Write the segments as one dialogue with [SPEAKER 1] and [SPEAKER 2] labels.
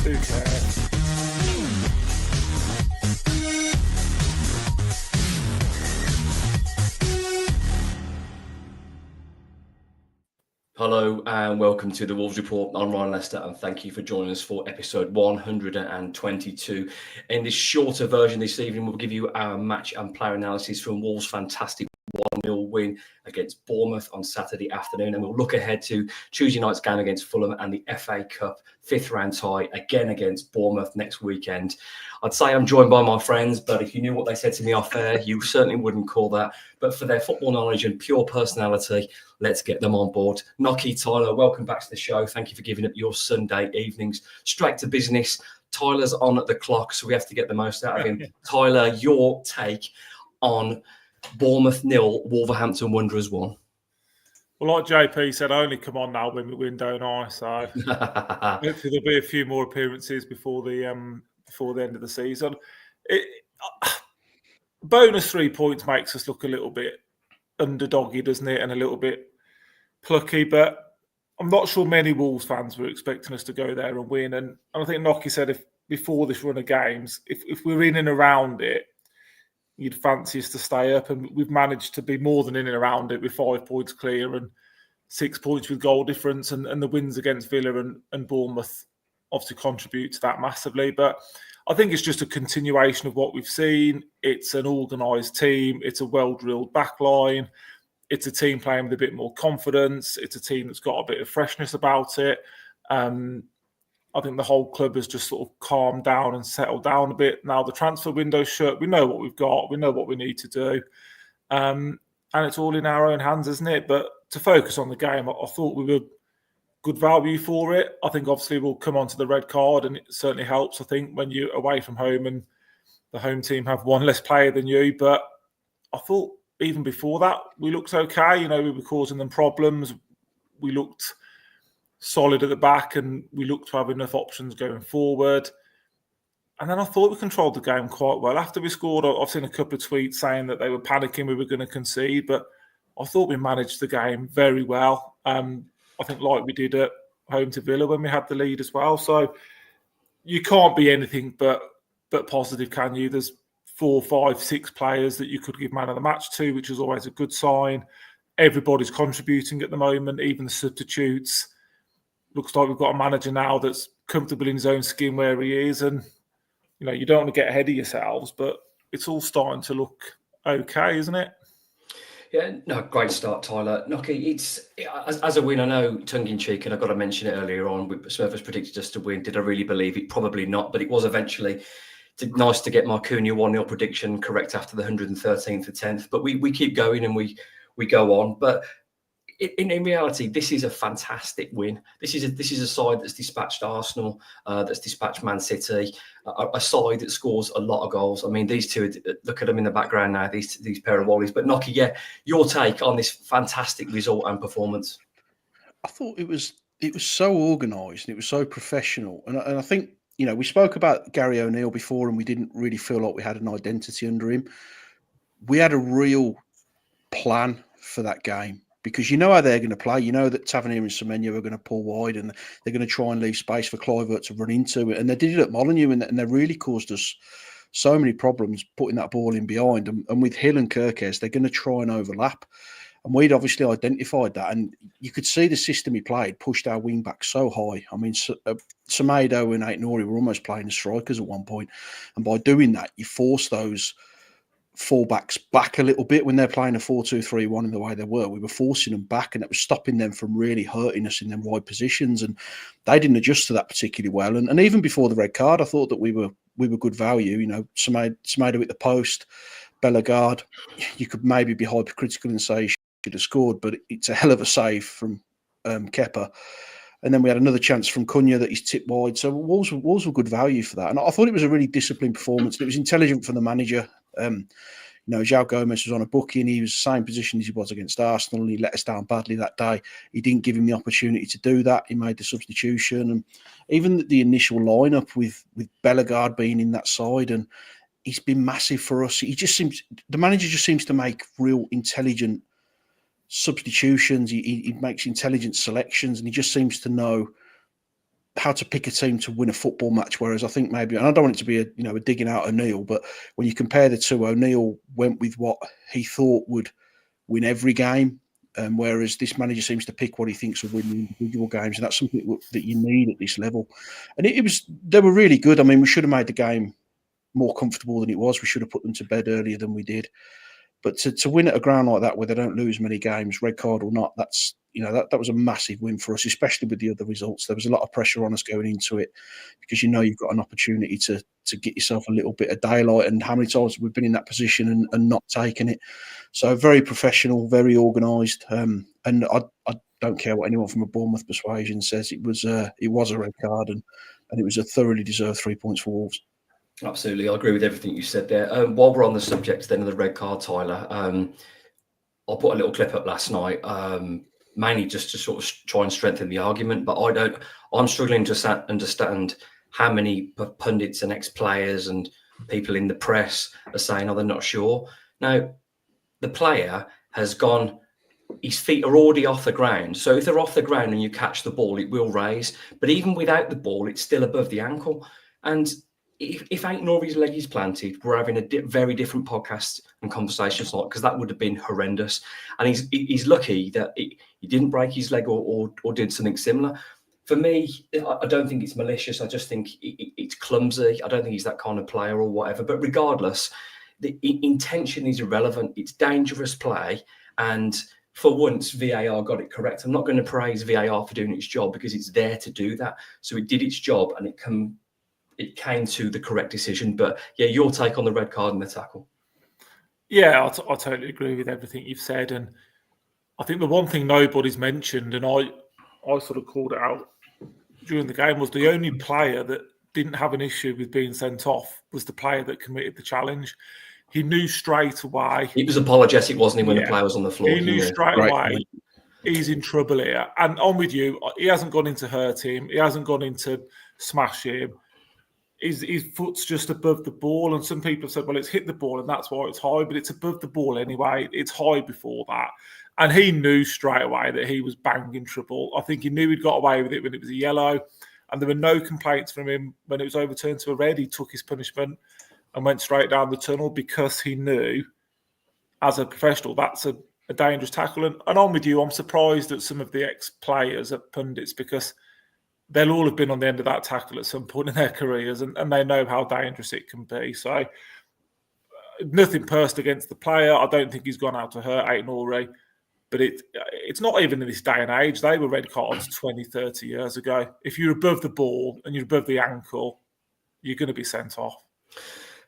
[SPEAKER 1] Who cares?
[SPEAKER 2] Hello and welcome to the Wolves Report. I'm Ryan Lester and thank you for joining us for episode 122. In this shorter version this evening, we'll give you our match and player analysis from Wolves' fantastic 1-0 win against Bournemouth on Saturday afternoon, and we'll look ahead to Tuesday night's game against Fulham and the FA Cup 5th round tie again against Bournemouth next weekend. I'd say I'm joined by my friends, but if you knew what they said to me off air, you certainly wouldn't call that. But for their football knowledge and pure personality, let's get them on board. Nocky, Tyler, welcome back to the show. Thank you for giving up your Sunday evenings straight to business. Tyler's on at the clock, so we have to get the most out of him. Tyler, your take on Bournemouth 0, Wolverhampton Wanderers 1.
[SPEAKER 1] Well, like JP said, I only come on now when we win, don't I? So hopefully there'll be a few more appearances before the end of the season. Bonus 3 points makes us look a little bit underdoggy, doesn't it? And a little bit plucky, but I'm not sure many Wolves fans were expecting us to go there and win. And I think Nocky said if before this run of games, if we're in and around it, you'd fancy us to stay up, and we've managed to be more than in and around it with 5 points clear and 6 points with goal difference, and the wins against Villa and Bournemouth obviously contribute to that massively. But I think it's just a continuation of what we've seen. It's an organised team. It's a well-drilled backline. It's a team playing with a bit more confidence. It's a team that's got a bit of freshness about it. I think the whole club has just sort of calmed down and settled down a bit. Now the transfer window's shut. We know what we've got. We know what we need to do. And it's all in our own hands, isn't it? But to focus on the game, I thought we were good value for it. I think obviously we'll come on to the red card, and it certainly helps, I think, when you're away from home and the home team have one less player than you. But I thought even before that, we looked okay. You know, we were causing them problems. We looked solid at the back, and we looked to have enough options going forward. And then I thought we controlled the game quite well. After we scored, I've seen a couple of tweets saying that they were panicking, we were going to concede, but I thought we managed the game very well. I think like we did at home to Villa when we had the lead as well. So you can't be anything but positive, can you? There's 4, 5, 6 players that you could give man of the match to, which is always a good sign. Everybody's contributing at the moment, even the substitutes. Looks like we've got a manager now that's comfortable in his own skin where he is. And, you know, you don't want to get ahead of yourselves, but it's all starting to look okay, isn't it?
[SPEAKER 2] Yeah, no, great start, Tyler. Nocky, it's as a win, I know, tongue-in-cheek, and I got to mention it earlier on, Smurfers predicted us to win. Did I really believe it? Probably not, but it was eventually nice to get my Cunha 1-0 prediction correct after the 113th attempt. But we keep going and we go on. But in reality, this is a fantastic win. This is a side that's dispatched Arsenal, that's dispatched Man City, a side that scores a lot of goals. I mean, these two, look at them in the background now, these pair of Wallies. But Nocky, yeah, your take on this fantastic result and performance?
[SPEAKER 3] I thought it was so organised and it was so professional. And I think, you know, we spoke about Gary O'Neill before and we didn't really feel like we had an identity under him. We had a real plan for that game, because you know how they're going to play. You know that Tavernier and Semenyo are going to pull wide and they're going to try and leave space for Kluivert to run into. And they did it at Molineux, and they really caused us so many problems putting that ball in behind. And with Hill and Kirkes, they're going to try and overlap. And we'd obviously identified that. And you could see the system he played pushed our wing back so high. I mean, Semedo and Aït-Nouri were almost playing as strikers at one point. And by doing that, you force those fullbacks back a little bit when they're playing a 4-2-3-1 in the way they were. We were forcing them back, and it was stopping them from really hurting us in them wide positions. And they didn't adjust to that particularly well. And even before the red card, I thought that we were good value. You know, Semedo at the post, Bellegarde, you could maybe be hypercritical and say he should have scored, but it's a hell of a save from Kepa. And then we had another chance from Cunha that he's tipped wide. So Wolves were good value for that. And I thought it was a really disciplined performance. It was intelligent from the manager. You know, João Gomes was on a booking. He was the same position as he was against Arsenal. He let us down badly that day. He didn't give him the opportunity to do that. He made the substitution. And even the initial lineup with Bellegarde being in that side, and he's been massive for us. The manager just seems to make real intelligent substitutions. He makes intelligent selections, and he just seems to know how to pick a team to win a football match. Whereas I think maybe, and I don't want it to be a digging out O'Neill, but when you compare the two, O'Neill went with what he thought would win every game, whereas this manager seems to pick what he thinks will win the individual games, and that's something that you need at this level. And they were really good. I mean, we should have made the game more comfortable than it was. We should have put them to bed earlier than we did. But to win at a ground like that, where they don't lose many games, red card or not, that's that was a massive win for us, especially with the other results. There was a lot of pressure on us going into it because you've got an opportunity to get yourself a little bit of daylight. And how many times we've been in that position and not taken it? So very professional, very organised, and I don't care what anyone from a Bournemouth persuasion says. It was a red card, and it was a thoroughly deserved 3 points for Wolves.
[SPEAKER 2] Absolutely, I agree with everything you said there. While we're on the subject then of the red card, Tyler, I put a little clip up last night, mainly just to sort of try and strengthen the argument. But I'm struggling to understand how many pundits and ex-players and people in the press are saying, "Oh, they're not sure." Now, the player has gone. His feet are already off the ground. So if they're off the ground and you catch the ball, it will raise. But even without the ball, it's still above the ankle. And if Ain't Nori's leg is planted, we're having a very different podcast and conversations like, because that would have been horrendous. And he's lucky that he didn't break his leg or did something similar. For me, I don't think it's malicious. I just think it's clumsy. I don't think he's that kind of player or whatever. But regardless, the intention is irrelevant. It's dangerous play. And for once, VAR got it correct. I'm not going to praise VAR for doing its job because it's there to do that. So it did its job and it came to the correct decision. But yeah, your take on the red card and the tackle.
[SPEAKER 1] Yeah, I totally agree with everything you've said. And I think the one thing nobody's mentioned, and I sort of called it out during the game, was the only player that didn't have an issue with being sent off was the player that committed the challenge. He knew straight away.
[SPEAKER 2] He was apologetic, wasn't he, when the player was on the floor?
[SPEAKER 1] He knew straight away he's in trouble here. And I'm with you. He hasn't gone in to hurt him. He hasn't gone in to smash him. His foot's just above the ball. And some people have said, well, it's hit the ball and that's why it's high. But it's above the ball anyway. It's high before that. And he knew straight away that he was banging trouble. I think he knew he'd got away with it when it was a yellow. And there were no complaints from him when it was overturned to a red. He took his punishment and went straight down the tunnel because he knew, as a professional, that's a dangerous tackle. And I'm with you. I'm surprised at some of the ex-players at pundits because they'll all have been on the end of that tackle at some point in their careers and they know how dangerous it can be. So nothing personal against the player. I don't think he's gone out to hurt Ain't Nori. But it's not even in this day and age. They were red cards 20, 30 years ago. If you're above the ball and you're above the ankle, you're going to be sent off.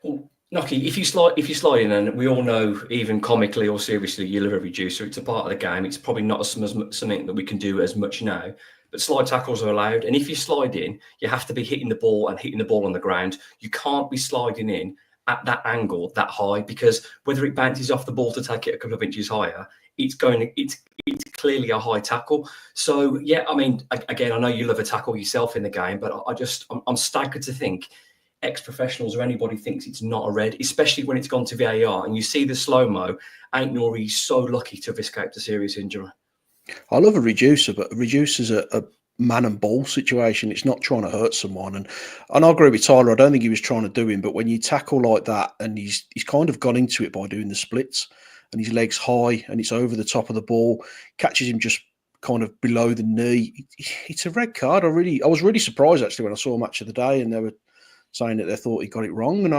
[SPEAKER 2] Well, Nocky, if you slide in, and we all know, even comically or seriously, you love a reducer. It's a part of the game. It's probably not something that we can do as much now. But slide tackles are allowed. And if you slide in, you have to be hitting the ball on the ground. You can't be sliding in at that angle, that high, because whether it bounces off the ball to take it a couple of inches higher, it's clearly a high tackle. So yeah, I mean, again, I know you love a tackle yourself in the game, but I'm staggered to think ex-professionals or anybody thinks it's not a red, especially when it's gone to VAR and you see the slow-mo. Ain't Nori so lucky to have escaped a serious injury.
[SPEAKER 3] I love a reducer, but a reducer's a man and ball situation. It's not trying to hurt someone. And I agree with Tyler. I don't think he was trying to do him, but when you tackle like that and he's kind of gone into it by doing the splits and his leg's high and it's over the top of the ball, catches him just kind of below the knee, it's a red card. I was really surprised actually when I saw Match of the Day and they were saying that they thought he got it wrong. And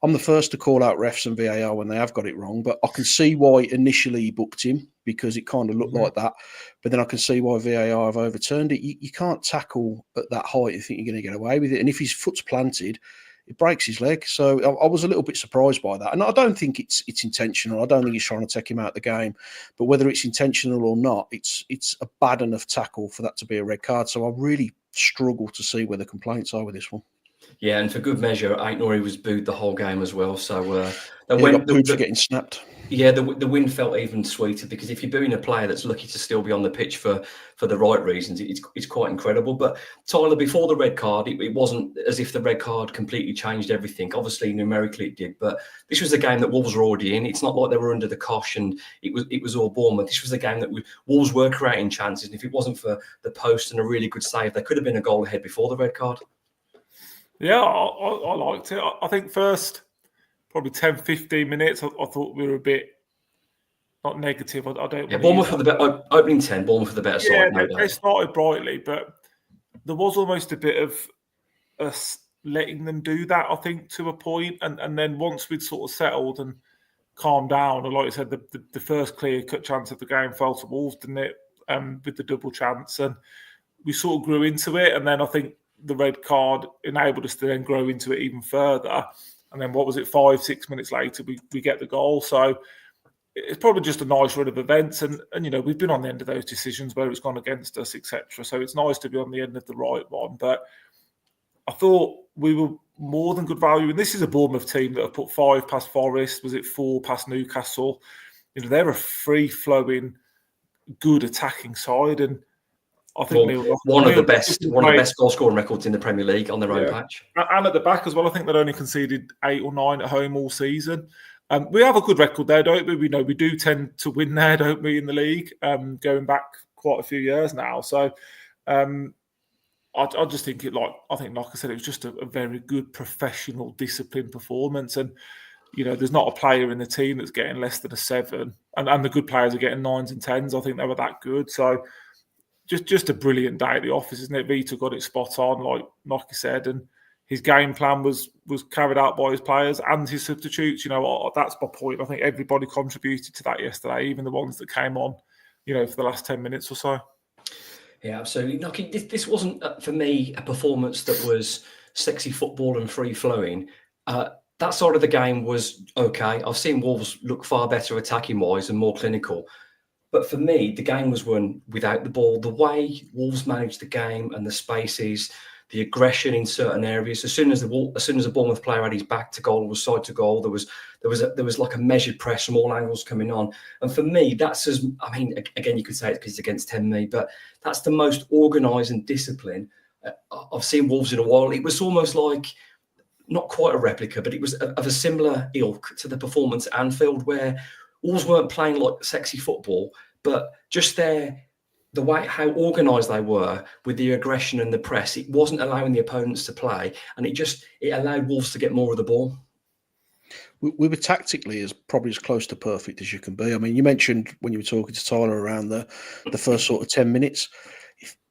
[SPEAKER 3] I'm the first to call out refs and VAR when they have got it wrong, but I can see why initially he booked him because it kind of looked like that. But then I can see why VAR have overturned it. You can't tackle at that height and think you're going to get away with it. And if his foot's planted, it breaks his leg. So I was a little bit surprised by that. And I don't think it's intentional. I don't think he's trying to take him out of the game. But whether it's intentional or not, it's a bad enough tackle for that to be a red card. So I really struggle to see where the complaints are with this one.
[SPEAKER 2] Yeah, and for good measure, Aït-Nouri was booed the whole game as well. So
[SPEAKER 3] He got booed for getting snapped.
[SPEAKER 2] Yeah, the win felt even sweeter because if you're booing a player that's lucky to still be on the pitch for the right reasons, it's quite incredible. But Tyler, before the red card, it wasn't as if the red card completely changed everything. Obviously, numerically it did, but this was a game that Wolves were already in. It's not like they were under the cosh and it was all Bournemouth. This was a game that Wolves were creating chances, and if it wasn't for the post and a really good save, they could have been a goal ahead before the red card.
[SPEAKER 1] Yeah, I liked it. I think first probably 10, 15 minutes, I thought we were a bit not negative. I don't.
[SPEAKER 2] Yeah, Bournemouth for the opening 10. Bournemouth for the better side. No doubt.
[SPEAKER 1] They started brightly, but there was almost a bit of us letting them do that. I think to a point, and then once we'd sort of settled and calmed down, and like I said, the first clear cut chance of the game fell to Wolves, didn't it? With the double chance, and we sort of grew into it, and then I think the red card enabled us to then grow into it even further. And then what was it, 5-6 minutes later, we get the goal. So it's probably just a nice run of events. And you know, we've been on the end of those decisions where it's gone against us, etc. So it's nice to be on the end of the right one. But I thought we were more than good value. And this is a Bournemouth team that have put 5 past Forest. Was it 4 past Newcastle? You know, they're a free-flowing, good attacking side. And I think
[SPEAKER 2] one of the best goal scoring records in the Premier League on their own patch,
[SPEAKER 1] and at the back as well. I think they've only conceded 8 or 9 at home all season. We have a good record there, don't we? We know we do tend to win there, don't we, in the league? Going back quite a few years now. So I just think like I said, it was just a very good professional, disciplined performance. And you know, there's not a player in the team that's getting less than a 7, and the good players are getting 9s and 10s. I think they were that good. So. Just a brilliant day at the office, isn't it? Vito got it spot on, like Nocky said, and his game plan was carried out by his players and his substitutes. You know, that's my point. I think everybody contributed to that yesterday, even the ones that came on, you know, for the last 10 minutes or so.
[SPEAKER 2] Yeah, absolutely. Nocky, this wasn't, for me, a performance that was sexy football and free-flowing. That side of the game was okay. I've seen Wolves look far better attacking-wise and more clinical. But for me, the game was won without the ball. The way Wolves managed the game and the spaces, the aggression in certain areas. As soon as a Bournemouth player had his back to goal, was side to goal, there was like a measured press from all angles coming on. And for me, that's again, you could say it's because it's against 10-me, but that's the most organised and disciplined I've seen Wolves in a while. It was almost like not quite a replica, but it was of a similar ilk to the performance at Anfield, where Wolves weren't playing like sexy football, but just the way how organised they were with the aggression and the press, it wasn't allowing the opponents to play, and it allowed Wolves to get more of the ball.
[SPEAKER 3] We were tactically probably as close to perfect as you can be. I mean, you mentioned when you were talking to Tyler around the first sort of 10 minutes.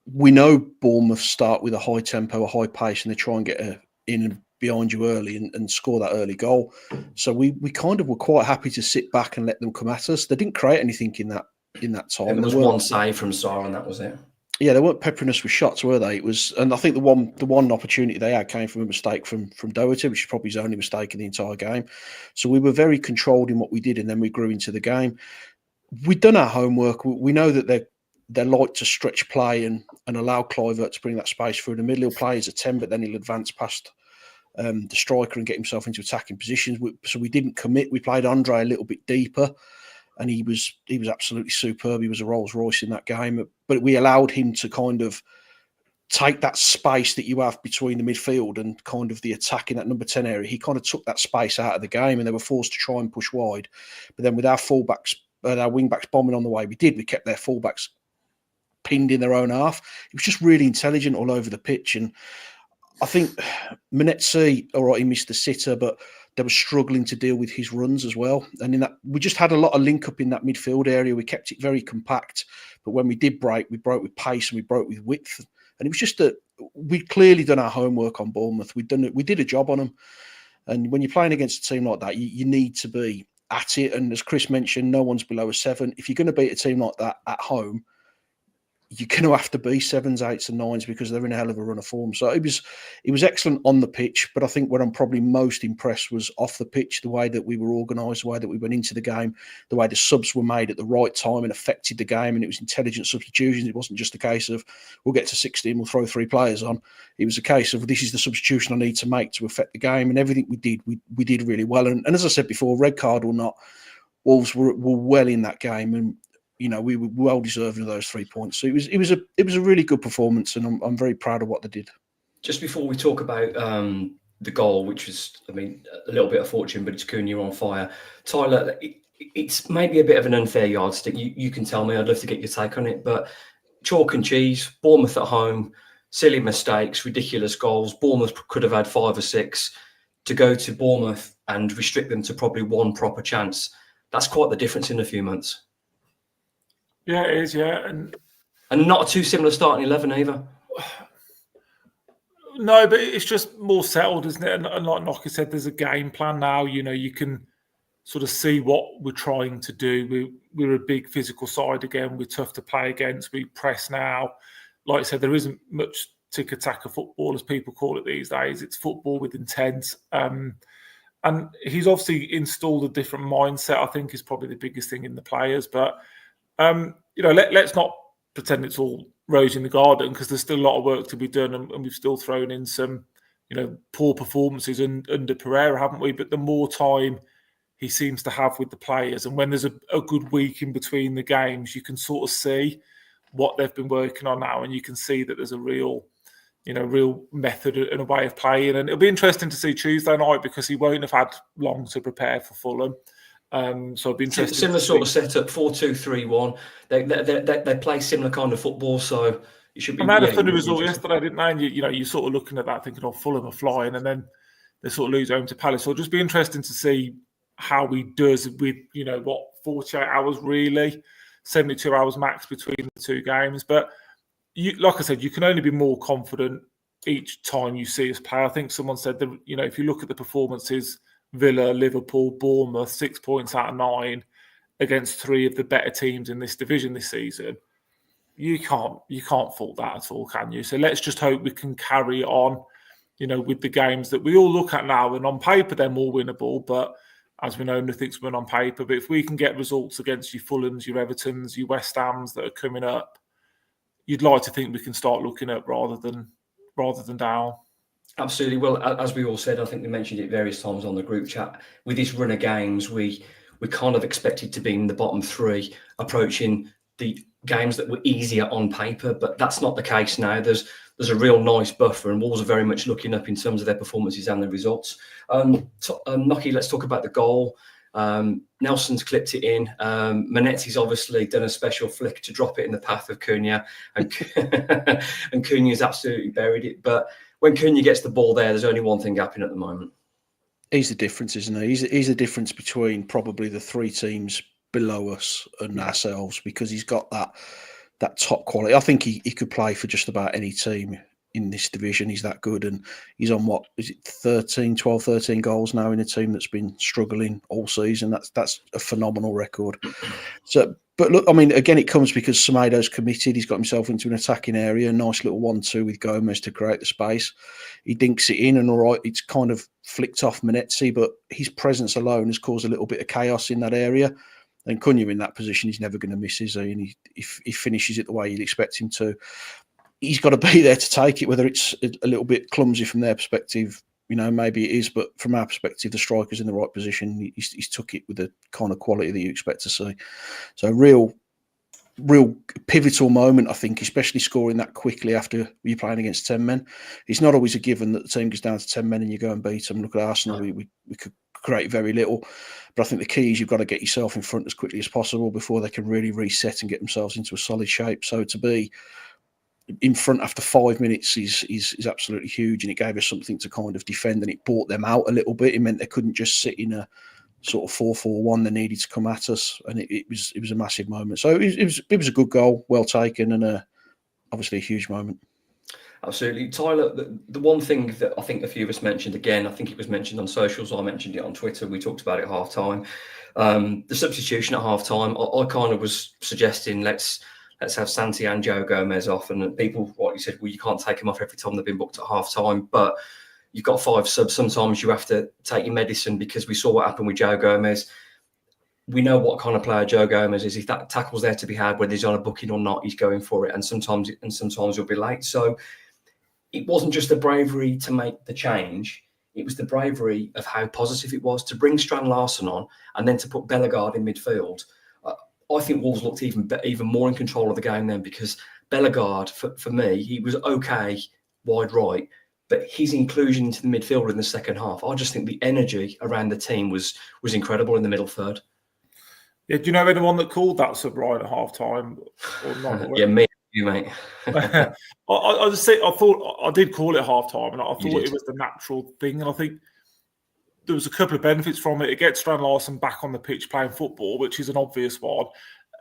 [SPEAKER 3] We know Bournemouth start with a high tempo, a high pace, and they try and get in and behind you early and score that early goal. So we kind of were quite happy to sit back and let them come at us. They didn't create anything in that time.
[SPEAKER 2] There was one save from Sarr, and that was it.
[SPEAKER 3] Yeah, they weren't peppering us with shots, were they? It was, and I think the one opportunity they had came from a mistake from Doherty, which is probably his only mistake in the entire game. So we were very controlled in what we did, and then we grew into the game. We'd done our homework. We know that they like to stretch play and allow Kluivert to bring that space through the middle. He'll play as a 10, but then he'll advance past the striker and get himself into attacking positions. So we didn't commit. We played Andre a little bit deeper, and he was absolutely superb. He was a Rolls Royce in that game. But we allowed him to kind of take that space that you have between the midfield and kind of the attack in that number 10 area. He kind of took that space out of the game, and they were forced to try and push wide. But then with our fullbacks, our wing-backs bombing on the way we did, we kept their fullbacks pinned in their own half. It was just really intelligent all over the pitch. And I think Manetzi, all right, he missed the sitter, but they were struggling to deal with his runs as well. And in that, we just had a lot of link up in that midfield area. We kept it very compact, but when we did break, we broke with pace and we broke with width. And it was just that we'd clearly done our homework on Bournemouth. We did a job on them. And when you're playing against a team like that, you need to be at it. And as Chris mentioned, no one's below a 7. If you're going to beat a team like that at home, you're going to have to be 7s, 8s, and 9s because they're in a hell of a run of form. So it was excellent on the pitch, but I think what I'm probably most impressed was off the pitch, the way that we were organised, the way that we went into the game, the way the subs were made at the right time and affected the game, and it was intelligent substitutions. It wasn't just a case of we'll get to 60 and we'll throw 3 players on. It was a case of this is the substitution I need to make to affect the game, and everything we did really well. And as I said before, red card or not, Wolves were well in that game, and we were well deserving of those 3 points. So it was a really good performance, and I'm very proud of what they did.
[SPEAKER 2] Just before we talk about the goal, which was, a little bit of fortune, but it's Cunha on fire. Tyler, it's maybe a bit of an unfair yardstick. You can tell me. I'd love to get your take on it. But chalk and cheese, Bournemouth at home, silly mistakes, ridiculous goals. Bournemouth could have had 5 or 6. To go to Bournemouth and restrict them to probably 1 proper chance, that's quite the difference in a few months.
[SPEAKER 1] Yeah, it is, yeah.
[SPEAKER 2] And not a too similar starting 11 either.
[SPEAKER 1] No, but it's just more settled, isn't it? And like Nocky said, there's a game plan now. You can sort of see what we're trying to do. We're a big physical side again. We're tough to play against. We press now. Like I said, there isn't much tick-a-tack football, as people call it these days. It's football with intent. And he's obviously installed a different mindset, I think, is probably the biggest thing in the players. But let's not pretend it's all rose in the garden, because there's still a lot of work to be done, and we've still thrown in some, poor performances under Pereira, haven't we? But the more time he seems to have with the players, and when there's a good week in between the games, you can sort of see what they've been working on now, and you can see that there's a real method and a way of playing. And it'll be interesting to see Tuesday night, because he won't have had long to prepare for Fulham. So it'd be interesting.
[SPEAKER 2] Similar sort of setup, 4-2-3-1. They play similar kind of football, so it should be.
[SPEAKER 1] And they had a funny result yesterday, didn't they? And you're sort of looking at that, thinking, "Oh, Fulham are flying," and then they sort of lose home to Palace. So it'll just be interesting to see how he does with 48 hours really, 72 hours max between the 2 games. But like I said, you can only be more confident each time you see us play. I think someone said that if you look at the performances. Villa, Liverpool, Bournemouth, 6 points out of 9 against 3 of the better teams in this division this season. You can't fault that at all, can you? So let's just hope we can carry on, with the games that we all look at now. And on paper, they're more winnable, but as we know, nothing's won on paper. But if we can get results against your Fulhams, your Evertons, your West Hams that are coming up, you'd like to think we can start looking up rather than down.
[SPEAKER 2] Absolutely. Well, as we all said, I think we mentioned it various times on the group chat, with this run of games, we kind of expected to be in the bottom 3, approaching the games that were easier on paper, but that's not the case now. There's a real nice buffer, and Wolves are very much looking up in terms of their performances and the results. Nocky, let's talk about the goal. Nelson's clipped it in. Manetti's obviously done a special flick to drop it in the path of Cunha, and Cunha's absolutely buried it. But when Cunha gets the ball there, there's only one thing happening at the moment.
[SPEAKER 3] He's the difference, isn't he? He's the difference between probably the 3 teams below us and ourselves, because he's got that top quality. I think he could play for just about any team in this division. He's that good, and he's on 13 goals now in a team that's been struggling all season. That's a phenomenal record. So, but look, again, it comes because Semedo's committed. He's got himself into an attacking area. Nice little 1-2 with Gomez to create the space. He dinks it in, and all right, it's kind of flicked off Manetti, but his presence alone has caused a little bit of chaos in that area. And Cunha in that position, he's never going to miss, is he? And he finishes it the way you'd expect him to. He's got to be there to take it, whether it's a little bit clumsy from their perspective. Maybe it is, but from our perspective, the striker's in the right position. He's took it with the kind of quality that you expect to see. So real pivotal moment, I think, especially scoring that quickly after you're playing against 10 men. It's not always a given that the team goes down to 10 men and you go and beat them. Look at Arsenal, we could create very little. But I think the key is you've got to get yourself in front as quickly as possible before they can really reset and get themselves into a solid shape. So to be in front after 5 minutes is absolutely huge, and it gave us something to kind of defend, and it brought them out a little bit. It meant they couldn't just sit in a sort of 4-4-1. They needed to come at us, and it was a massive moment. So it was a good goal, well taken, and obviously a huge moment.
[SPEAKER 2] Absolutely. Tyler, the one thing that I think a few of us mentioned, again, I think it was mentioned on socials, I mentioned it on Twitter, we talked about it at half time. The substitution at half time, I kind of was suggesting let's let's have Santi and Joe Gomez off. And people, what you said, well, you can't take them off every time they've been booked at half time, but you've got 5 subs. Sometimes you have to take your medicine, because we saw what happened with Joe Gomez. We know what kind of player Joe Gomez is. If that tackle's there to be had, whether he's on a booking or not, he's going for it. And sometimes he'll be late. So it wasn't just the bravery to make the change. It was the bravery of how positive it was to bring Strand Larsen on and then to put Bellegarde in midfield. I think Wolves looked even more in control of the game then, because Bellegarde, for me, he was okay wide right, but his inclusion into the midfield in the second half, I just think the energy around the team was incredible in the middle third.
[SPEAKER 1] Yeah, do you know anyone that called that sub right at half time or not?
[SPEAKER 2] Yeah, me, you mate.
[SPEAKER 1] I did call it half time, and I thought it was the natural thing. And I think there was a couple of benefits from it. It gets Strand Larsen back on the pitch playing football, which is an obvious one,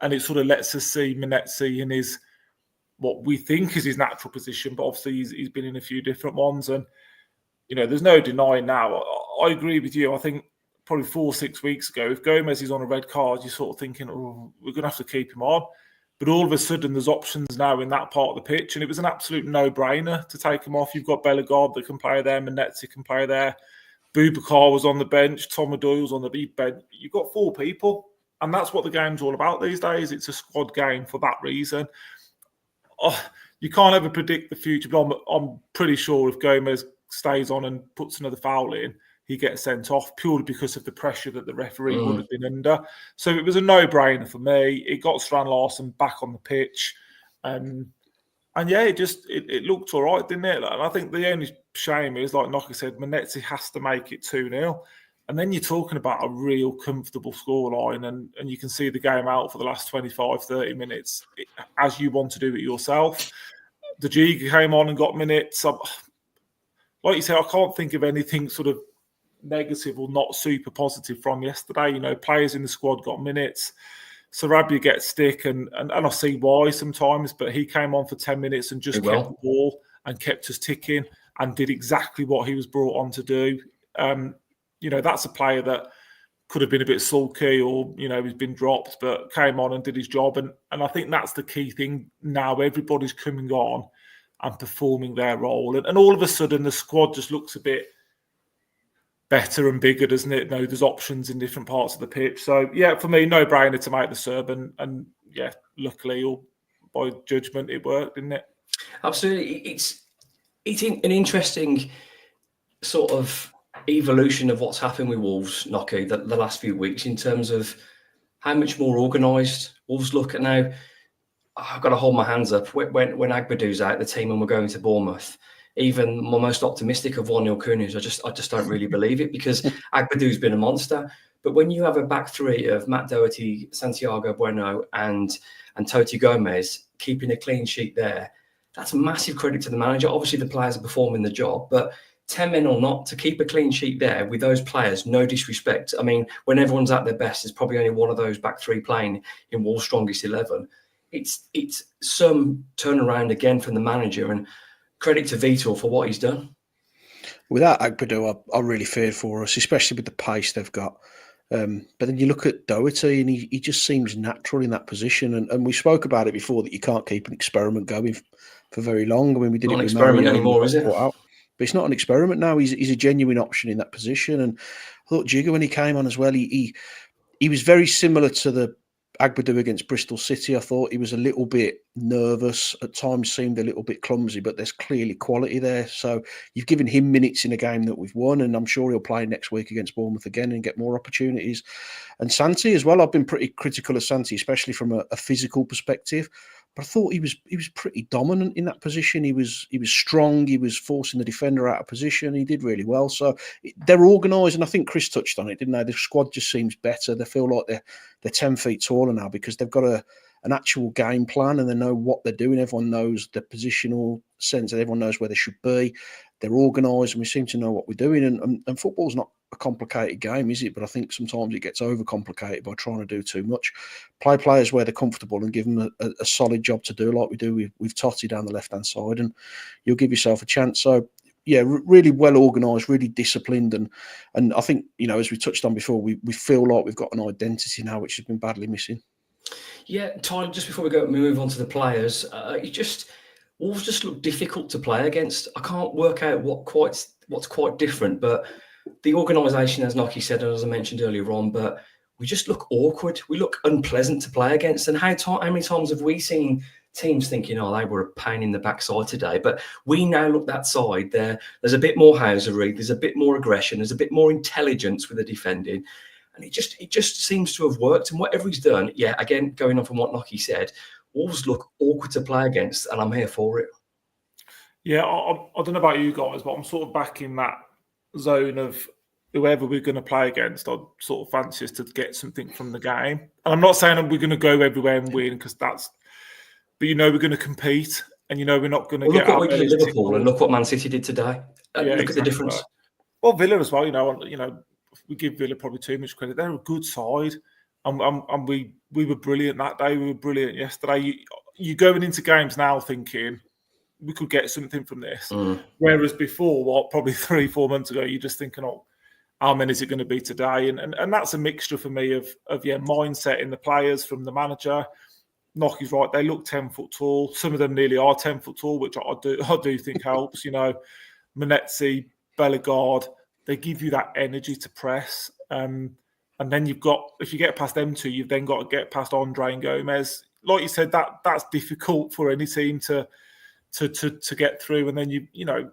[SPEAKER 1] and it sort of lets us see Menezes in his, what we think is his natural position, but obviously he's been in a few different ones. And there's no denying now. I agree with you. I think probably 4 or 6 weeks ago, if Gomez is on a red card, you're sort of thinking, oh, we're going to have to keep him on. But all of a sudden, there's options now in that part of the pitch, and it was an absolute no-brainer to take him off. You've got Bellegarde that can play there, Menezes can play there, Boubacar was on the bench, Tom O'Doyle's on the bench. You've got 4 people, and that's what the game's all about these days. It's a squad game for that reason. You can't ever predict the future, but I'm pretty sure if Gomez stays on and puts another foul in, he gets sent off purely because of the pressure that the referee would have been under. So it was a no-brainer for me. It got Strand Larsen back on the pitch. And yeah, it looked all right, didn't it? And I think the only shame is, like Nocky said, Menezes has to make it 2-0. And then you're talking about a real comfortable scoreline, and you can see the game out for the last 25, 30 minutes as you want to do it yourself. The Giga came on and got minutes. Like you said, I can't think of anything sort of negative or not super positive from yesterday. Players in the squad got minutes. Sarabia gets stick, and I see why sometimes, but he came on for 10 minutes and just kept the ball and kept us ticking and did exactly what he was brought on to do. That's a player that could have been a bit sulky or, he's been dropped, but came on and did his job. And I think that's the key thing now. Everybody's coming on and performing their role. And all of a sudden, the squad just looks a bit better and bigger, doesn't it? There's options in different parts of the pitch. So, yeah, for me, no-brainer to make the sub. And yeah, luckily, or by judgment, it worked, didn't it?
[SPEAKER 2] Absolutely. It's an interesting sort of evolution of what's happened with Wolves, Nocky, the last few weeks, in terms of how much more organised Wolves look at now. I've got to hold my hands up. When Agbadou's out the team and we're going to Bournemouth, even my most optimistic of 1-0 Kunis, I just don't really believe it, because Agbadou's been a monster. But when you have a back three of Matt Doherty, Santiago Bueno and Toti Gomez keeping a clean sheet there, that's massive credit to the manager. Obviously, the players are performing the job, but 10 men or not, to keep a clean sheet there with those players, no disrespect. I mean, when everyone's at their best, there's probably only one of those back three playing in Wolves' strongest 11. It's some turnaround again from the manager, and credit to Vitor for what he's done.
[SPEAKER 3] Without Agbadou, I really feared for us, especially with the pace they've got. But then you look at Doherty, and he just seems natural in that position. And we spoke about it before, that you can't keep an experiment going for very long. I mean, we did
[SPEAKER 2] not
[SPEAKER 3] it
[SPEAKER 2] an
[SPEAKER 3] with
[SPEAKER 2] experiment
[SPEAKER 3] Mario
[SPEAKER 2] anymore, is it?
[SPEAKER 3] But it's not an experiment now. He's a genuine option in that position. And I thought Jigger, when he came on as well, he was very similar to the Agbadou against Bristol City. I thought he was a little bit nervous, at times seemed a little bit clumsy, but there's clearly quality there. So you've given him minutes in a game that we've won, and I'm sure he'll play next week against Bournemouth again and get more opportunities. And Santi as well, I've been pretty critical of Santi, especially from a physical perspective. But I thought he was pretty dominant in that position. He was strong. He was forcing the defender out of position. He did really well. So they're organised, and I think Chris touched on it, didn't they? The squad just seems better. They feel like they're 10 feet taller now, because they've got an actual game plan, and they know what they're doing. Everyone knows the positional sense, and everyone knows where they should be. They're organised, and we seem to know what we're doing. And football's not a complicated game, is it? But I think sometimes it gets overcomplicated by trying to do too much. Play players where they're comfortable and give them a solid job to do, like we do with Totti down the left-hand side, and you'll give yourself a chance. So, yeah, really well organised, really disciplined. And I think, as we touched on before, we feel like we've got an identity now, which has been badly missing.
[SPEAKER 2] Yeah, Tyler, just before we move on to the players, Wolves just look difficult to play against. I can't work out what's quite different, but the organisation, as Nocky said, and as I mentioned earlier on, but we just look awkward. We look unpleasant to play against. And how many times have we seen teams thinking, oh, they were a pain in the backside today? But we now look that side. There's a bit more housery. There's a bit more aggression. There's a bit more intelligence with the defending. And it just seems to have worked. And whatever he's done, yeah, again, going on from what Nocky said, Wolves look awkward to play against, and I'm here for it.
[SPEAKER 1] Yeah, I don't know about you guys, but I'm sort of back in that zone of whoever we're going to play against. I'd sort of fancy us to get something from the game. And I'm not saying we're going to go everywhere and win, because but we're going to compete, and we're not going to get
[SPEAKER 2] look what we did at Liverpool, and look what Man City did today. Look at the difference.
[SPEAKER 1] Right. Well, Villa as well. We give Villa probably too much credit. They're a good side, and we were brilliant that day. We were brilliant yesterday. You're going into games now thinking we could get something from this, whereas before, probably 3-4 months ago, you're just thinking, oh, how many is it going to be today? And that's a mixture for me of mindset in the players from the manager. Nocky's right; they look 10 foot tall. Some of them nearly are 10 foot tall, which I do think helps. Manetzi, Bellegarde. They give you that energy to press. And then if you get past them two, you've then got to get past Andre and Gomez. Like you said, that's difficult for any team to get through. And then I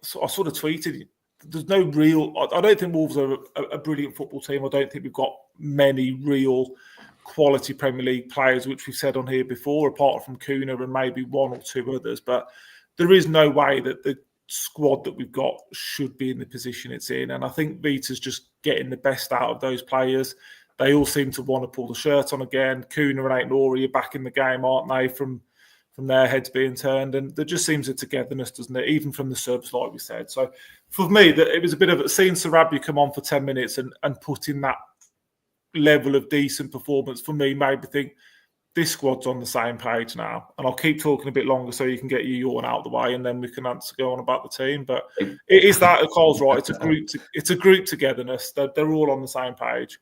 [SPEAKER 1] sort of tweeted, there's no real. I don't think Wolves are a brilliant football team. I don't think we've got many real quality Premier League players, which we've said on here before, apart from Kuna and maybe one or two others. But there is no way that the squad that we've got should be in the position it's in, and I think Vita's just getting the best out of those players. They all seem to want to pull the shirt on again. Kuna and Aït-Nouri are back in the game, aren't they, from their heads being turned, and there just seems a togetherness, doesn't it, even from the subs, like we said. So for me, it was a bit of seeing Sarabia come on for 10 minutes and put in that level of decent performance, for me, made me think this squad's on the same page now. And I'll keep talking a bit longer so you can get your yawn out of the way, and then we can go on about the team. But it is that, Carl's right, it's a group togetherness. They're all on the same page.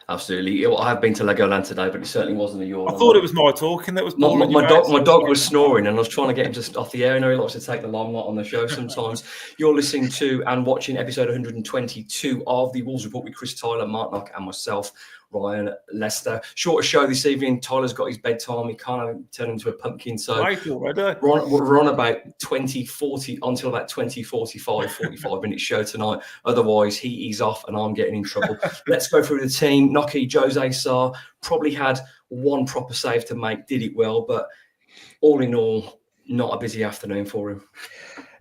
[SPEAKER 2] Absolutely. I have been to Legoland today, but it certainly wasn't a yawn.
[SPEAKER 1] I thought it was my talking that was boring.
[SPEAKER 2] My dog was snoring, and I was trying to get him just off the air. I know he likes to take the limelight on the show sometimes. You're listening to and watching episode 122 of the Wolves Report with Chris Tyler, Mark Knock, and myself, Ryan Lester. Shorter show this evening. Tyler's got his bedtime. He can't turn into a pumpkin. So we're on about 20:40 until about 45 minute show tonight. Otherwise, he's off and I'm getting in trouble. Let's go through the team. Nocky, Jose Sarr probably had one proper save to make. Did it well, but all in all, not a busy afternoon for him.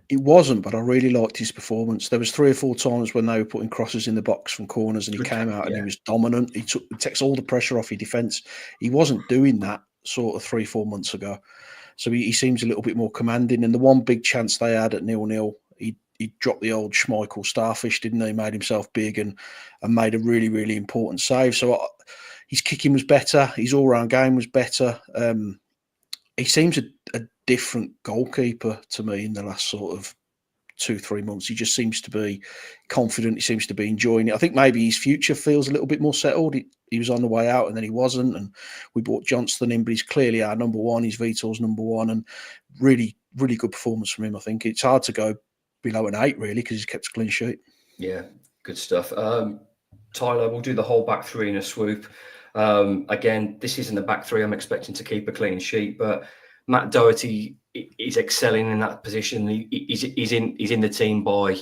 [SPEAKER 3] It wasn't, but I really liked his performance. There was 3 or 4 times when they were putting crosses in the box from corners, and he came out and he was dominant. He takes all the pressure off your defence. He wasn't doing that sort of 3-4 months ago. So he seems a little bit more commanding. And the one big chance they had at 0-0, he dropped the old Schmeichel starfish, didn't he? He made himself big and made a really, really important save. So his kicking was better. His all-round game was better. He seems a different goalkeeper to me in the last sort of 2-3 months. He just seems to be confident. He seems to be enjoying it. I think maybe his future feels a little bit more settled. He was on the way out and then he wasn't. And we brought Johnston in, but he's clearly our number one. He's Vitor's number one, and really, really good performance from him. I think it's hard to go below an 8 really, because he's kept a clean sheet.
[SPEAKER 2] Yeah, good stuff. Tyler, we'll do the whole back three in a swoop. Again, this isn't the back three I'm expecting to keep a clean sheet, but Matt Doherty is excelling in that position. He's in the team by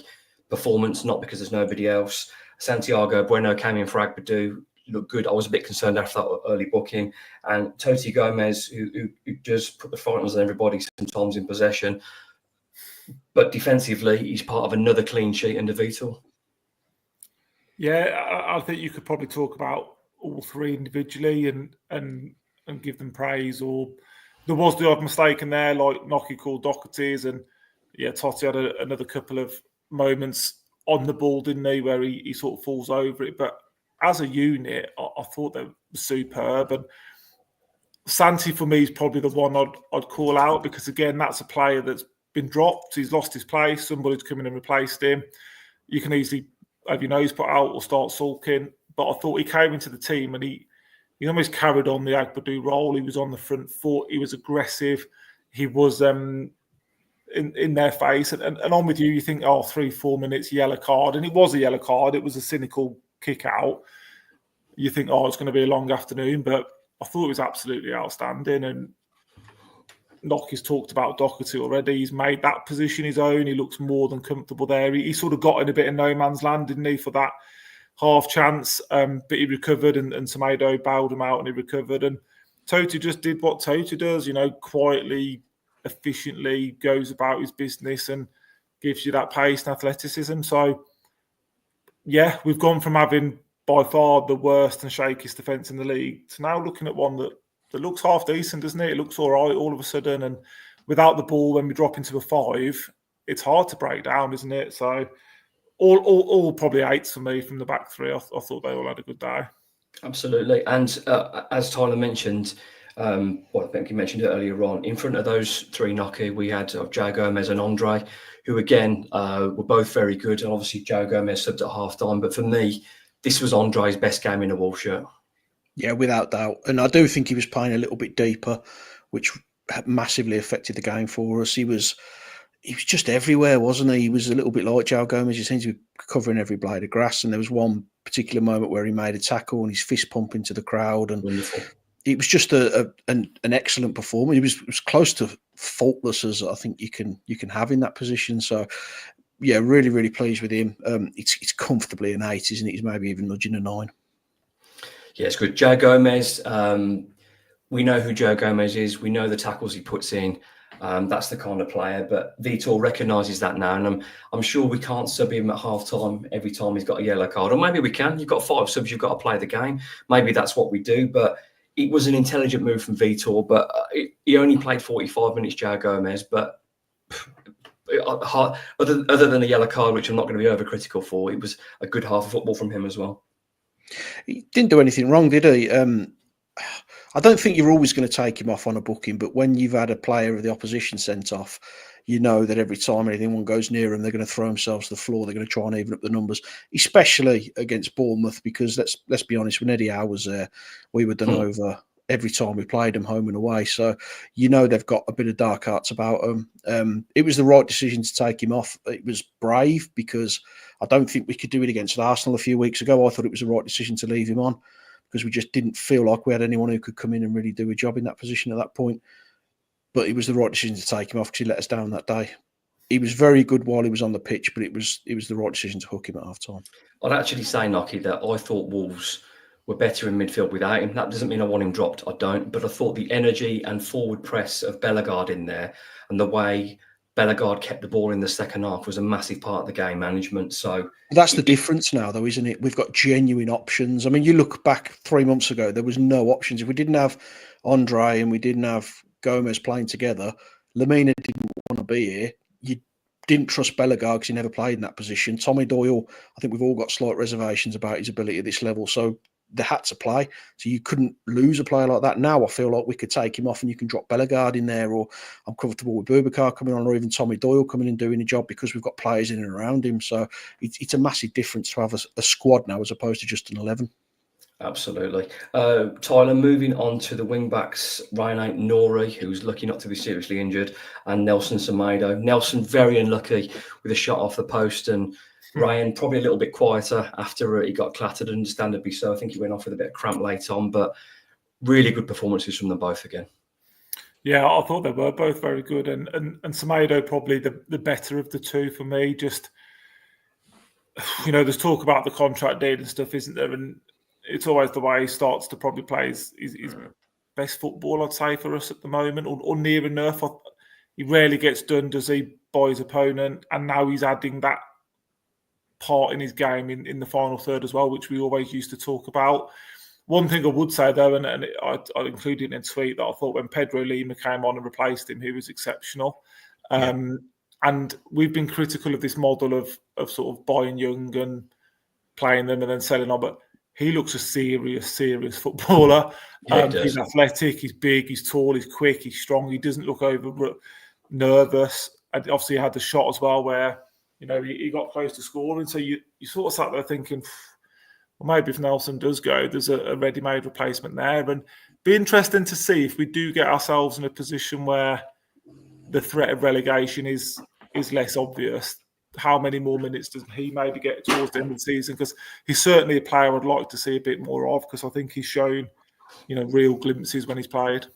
[SPEAKER 2] performance, not because there's nobody else. Santiago Bueno came in for Agbadou, looked good. I was a bit concerned after that early booking. And Toti Gomez, who does put the finals on everybody sometimes in possession, but defensively, he's part of another clean sheet under Vitor.
[SPEAKER 1] Yeah, I think you could probably talk about all three individually and give them praise. Or there was the odd mistake in there, like Nocky called Doherty's, and Totti had another couple of moments on the ball, didn't he, where he sort of falls over it. But as a unit, I thought they were superb. And Santi, for me, is probably the one I'd call out, because, again, that's a player that's been dropped. He's lost his place. Somebody's come in and replaced him. You can easily have your nose put out or start sulking. But I thought he came into the team and he he almost carried on the Agbadou role. He was on the front foot. He was aggressive. He was in their face. And I'm with you. You think, 3-4 minutes, yellow card. And it was a yellow card. It was a cynical kick out. You think, it's going to be a long afternoon. But I thought it was absolutely outstanding. And Nocky's talked about Doherty already. He's made that position his own. He looks more than comfortable there. He sort of got in a bit of no man's land, didn't he, for that half chance, but he recovered, and Semedo bailed him out, and he recovered. And Totti just did what Totti does, quietly, efficiently goes about his business and gives you that pace and athleticism. So, yeah, we've gone from having by far the worst and shakiest defence in the league to now looking at one that looks half decent, doesn't it? It looks all right all of a sudden. And without the ball, when we drop into a 5, it's hard to break down, isn't it? So, all probably 8s for me from the back 3. I thought they all had a good day.
[SPEAKER 2] Absolutely. And as Tyler mentioned, I think you mentioned it earlier on, in front of those 3 Nocky, we had Joe Gomez and Andre, who again were both very good. And obviously Joe Gomez subbed at half time. But for me, this was Andre's best game in a Wolves shirt.
[SPEAKER 3] Yeah, without doubt. And I do think he was playing a little bit deeper, which massively affected the game for us. He was just everywhere, wasn't he? He was a little bit like Joe Gomez. He seemed to be covering every blade of grass. And there was one particular moment where he made a tackle and his fist pump into the crowd. And
[SPEAKER 2] Wonderful.
[SPEAKER 3] It was just an excellent performance. It was close to faultless as I think you can have in that position. So, yeah, really, really pleased with him. It's comfortably an 8, isn't it? He's maybe even nudging a 9.
[SPEAKER 2] Yeah, it's good. Joe Gomez, we know who Joe Gomez is. We know the tackles he puts in. That's the kind of player. But Vitor recognises that now, and I'm sure we can't sub him at half time every time he's got a yellow card. Or maybe we can. You've got 5 subs, you've got to play the game. Maybe that's what we do. But it was an intelligent move from Vitor. But he only played 45 minutes, Joe Gomez. But other than the yellow card, which I'm not going to be overcritical for, it was a good half of football from him as well.
[SPEAKER 3] He didn't do anything wrong, did he? I don't think you're always going to take him off on a booking, but when you've had a player of the opposition sent off, you know that every time anyone goes near him, they're going to throw themselves to the floor. They're going to try and even up the numbers, especially against Bournemouth, because let's be honest, when Eddie Howe was there, we were done over every time we played them home and away. So, they've got a bit of dark arts about them. It was the right decision to take him off. It was brave because I don't think we could do it against Arsenal a few weeks ago. I thought it was the right decision to leave him on because we just didn't feel like we had anyone who could come in and really do a job in that position at that point. But it was the right decision to take him off because he let us down that day. He was very good while he was on the pitch, but it was the right decision to hook him at half time.
[SPEAKER 2] I'd actually say, Nocky, that I thought Wolves were better in midfield without him. That doesn't mean I want him dropped. I don't. But I thought the energy and forward press of Bellegarde in there and the way Bellegarde kept the ball in the second half was a massive part of the game management. So
[SPEAKER 3] that's the difference now, though, isn't it? We've got genuine options. I mean, you look back 3 months ago, there was no options. If we didn't have Andre and we didn't have Gomez playing together, Lamina didn't want to be here. You didn't trust Bellegarde because he never played in that position. Tommy Doyle, I think we've all got slight reservations about his ability at this level. So they had to play. So you couldn't lose a player like that. Now I feel like we could take him off and you can drop Bellegarde in there, or I'm comfortable with Boubacar coming on, or even Tommy Doyle coming in doing a job because we've got players in and around him. So it's a massive difference to have a squad now as opposed to just an 11.
[SPEAKER 2] Absolutely. Tyler, moving on to the wing-backs, Ryan Nouri, who's lucky not to be seriously injured, and Nelson Semedo. Nelson very unlucky with a shot off the post, and Ryan probably a little bit quieter after he got clattered, understandably so. I think he went off with a bit of cramp late on, but really good performances from them both again. Yeah,
[SPEAKER 1] I thought they were both very good, and Semedo probably the better of the two for me. Just, there's talk about the contract deal and stuff, isn't there? And it's always the way he starts to probably play his best football, I'd say, for us at the moment, or near enough. He rarely gets done, does he, by his opponent? And now he's adding that part in his game in the final third as well, which we always used to talk about. One thing I would say, though, and I included in a tweet, that I thought when Pedro Lima came on and replaced him, he was exceptional. And we've been critical of this model of sort of buying young and playing them and then selling on, but he looks a serious footballer. He's athletic, he's big, he's tall, he's quick, he's strong. He doesn't look over nervous. And obviously, he had the shot as well where he got close to scoring. So you sort of sat there thinking, well, maybe if Nelson does go, there's a ready-made replacement there. And be interesting to see if we do get ourselves in a position where the threat of relegation is less obvious. How many more minutes does he maybe get towards the end of the season? Because he's certainly a player I'd like to see a bit more of, because I think he's shown, real glimpses when he's played.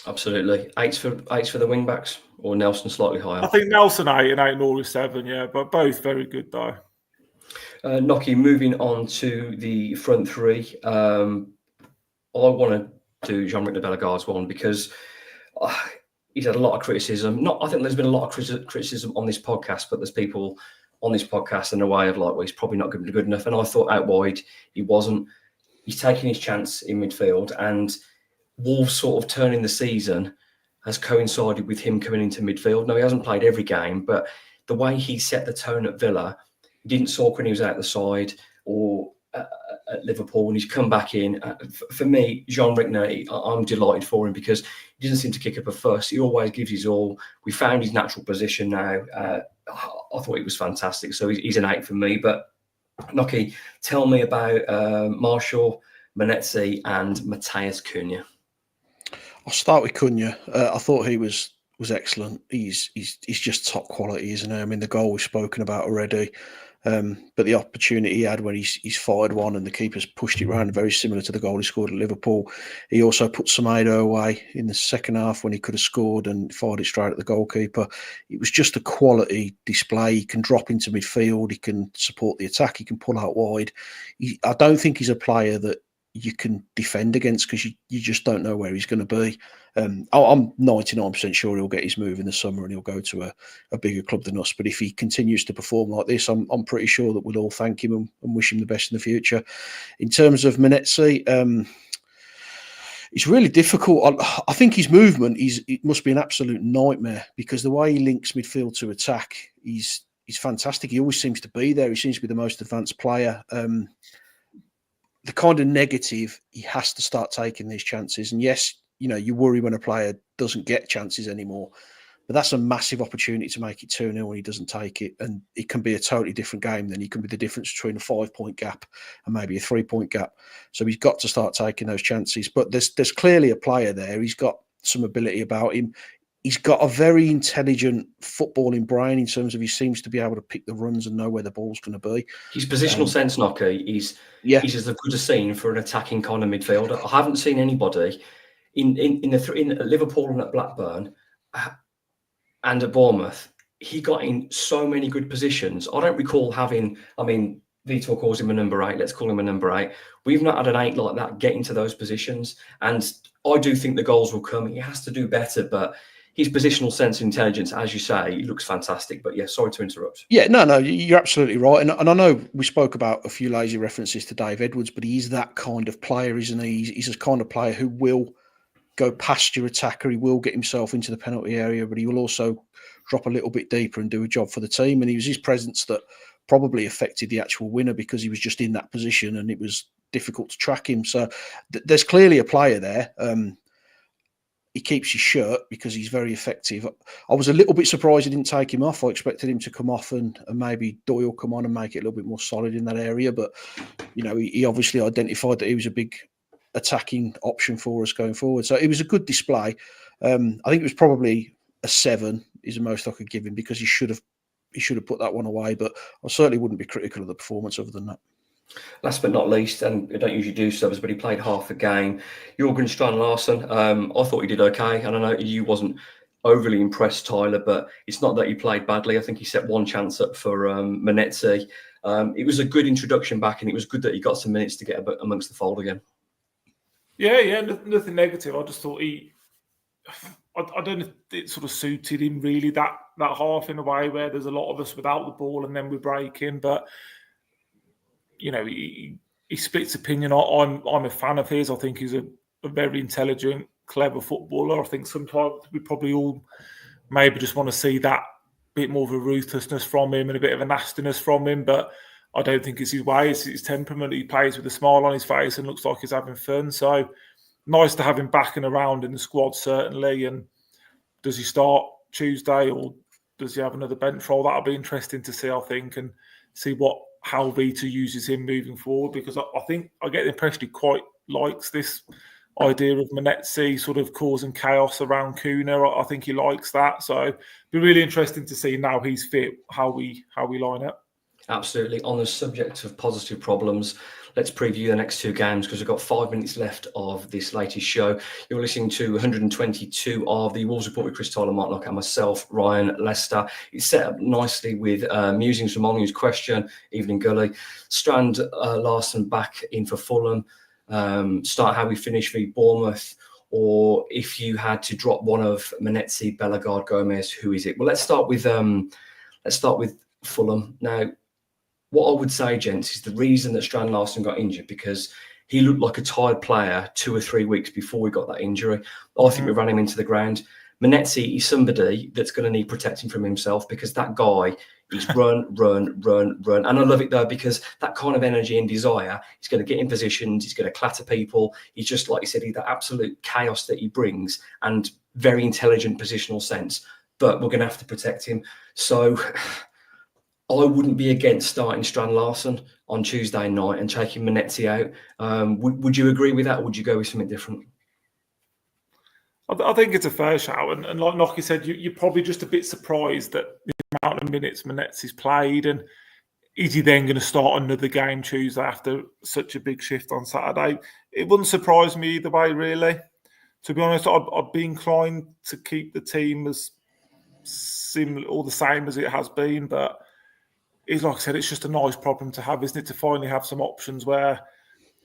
[SPEAKER 2] Absolutely. Eights for the wing backs, or Nelson slightly higher?
[SPEAKER 1] I think Nelson 8 and 8 7, yeah, but both very good though.
[SPEAKER 2] Nocky, moving on to the front three. I want to do Jean-Luc Bellegarde's one because he's had a lot of criticism. I think there's been a lot of criticism on this podcast, but there's people on this podcast in a way of like, well, he's probably not going to be good enough. And I thought out wide he wasn't. He's taking his chance in midfield, and Wolves sort of turning the season has coincided with him coming into midfield. Now, he hasn't played every game, but the way he set the tone at Villa, he didn't sulk when he was out the side or at Liverpool, and he's come back in. For me, Jean Rickner, I'm delighted for him because he doesn't seem to kick up a fuss. He always gives his all. We found his natural position now. I thought he was fantastic. So he's an 8 for me. But, Nocky, tell me about Marshall, Menezes and Matheus Cunha.
[SPEAKER 3] I'll start with Cunha. I thought he was excellent. He's just top quality, isn't he? I mean, the goal we've spoken about already, but the opportunity he had when he's fired one and the keeper's pushed it round, very similar to the goal he scored at Liverpool. He also put Semedo away in the second half when he could have scored and fired it straight at the goalkeeper. It was just a quality display. He can drop into midfield. He can support the attack. He can pull out wide. I don't think he's a player that you can defend against because you just don't know where he's going to be. I'm 99% sure he'll get his move in the summer and he'll go to a bigger club than us. But if he continues to perform like this, I'm pretty sure that we'll all thank him and wish him the best in the future. In terms of Menezes, it's really difficult. I think his movement it must be an absolute nightmare because the way he links midfield to attack, he's fantastic. He always seems to be there. He seems to be the most advanced player. The kind of negative, he has to start taking these chances. And yes, you worry when a player doesn't get chances anymore, but that's a massive opportunity to make it 2-0 when he doesn't take it. And it can be a totally different game. Then it can be the difference between a 5-point gap and maybe a 3-point gap. So he's got to start taking those chances. But there's clearly a player there. He's got some ability about him. He's got a very intelligent footballing brain in terms of he seems to be able to pick the runs and know where the ball's going to be.
[SPEAKER 2] His positional sense, Nocky, he's as good a scene for an attacking kind of midfielder. I haven't seen anybody in Liverpool and at Blackburn and at Bournemouth. He got in so many good positions. I don't recall having. I mean, Vitor calls him a number 8. Let's call him a number 8. We've not had an 8 like that get into those positions, and I do think the goals will come. He has to do better, but his positional sense and intelligence, as you say, he looks fantastic. But yeah, sorry to interrupt.
[SPEAKER 3] Yeah, no, you're absolutely right. And I know we spoke about a few lazy references to Dave Edwards, but he's that kind of player, isn't he? He's a kind of player who will go past your attacker. He will get himself into the penalty area, but he will also drop a little bit deeper and do a job for the team. And it was his presence that probably affected the actual winner because he was just in that position and it was difficult to track him. So there's clearly a player there. He keeps his shirt because he's very effective. I was a little bit surprised he didn't take him off. I expected him to come off and maybe Doyle come on and make it a little bit more solid in that area. But, he obviously identified that he was a big attacking option for us going forward. So it was a good display. I think it was probably a 7 is the most I could give him because he should have put that one away. But I certainly wouldn't be critical of the performance other than that.
[SPEAKER 2] Last but not least, and I don't usually do subs, but he played half the game. Jürgen Strand-Larsen, I thought he did okay. And I know you wasn't overly impressed, Tyler, but it's not that he played badly. I think he set one chance up for Menezes. It was a good introduction back, and it was good that he got some minutes to get amongst the fold again.
[SPEAKER 1] Yeah, nothing negative. I just thought I don't know if it sort of suited him really, that half in a way where there's a lot of us without the ball and then we break in, but he splits opinion. I'm a fan of his. I think he's a very intelligent, clever footballer. I think sometimes we probably all maybe just want to see that bit more of a ruthlessness from him and a bit of a nastiness from him, but I don't think it's his way. It's his temperament. He plays with a smile on his face and looks like he's having fun. So nice to have him back and around in the squad, certainly. And does he start Tuesday or does he have another bench role? That'll be interesting to see, I think, and see what how Vita uses him moving forward, because I think I get the impression he quite likes this idea of Manetzi sort of causing chaos around Kuna. I think he likes that. So it'd be really interesting to see now he's fit how we line up.
[SPEAKER 2] Absolutely. On the subject of positive problems, let's preview the next two games because we've got 5 minutes left of this latest show. You're listening to 122 of the Wolves Report with Chris Tyler, Mark Knock, and myself, Ryan Lester. It's set up nicely with musings from Molyneux's question, Evening Gully. Strand Larson back in for Fulham. Start how we finish v Bournemouth, or if you had to drop one of Manetzi, Bellegarde, Gomez, who is it? Well, let's start with Fulham. Now, what I would say, gents, is the reason that Strand Larson got injured because he looked like a tired player 2 or 3 weeks before we got that injury. I think we ran him into the ground. Manetzi is somebody that's going to need protecting from himself because that guy is run. And I love it, though, because that kind of energy and desire, he's going to get in positions, he's going to clatter people. He's just, like you said, he's that absolute chaos that he brings and very intelligent positional sense. But we're going to have to protect him. So I wouldn't be against starting Strand Larson on Tuesday night and taking Manetzi out. Would you agree with that, or would you go with something different?
[SPEAKER 1] I think it's a fair shout. And like Nocky said, you're probably just a bit surprised at the amount of minutes Manetzi's played. And is he then going to start another game Tuesday after such a big shift on Saturday? It wouldn't surprise me either way, really. To be honest, I'd be inclined to keep the team as similar or the same as it has been, but it's like I said, it's just a nice problem to have, isn't it? To finally have some options where,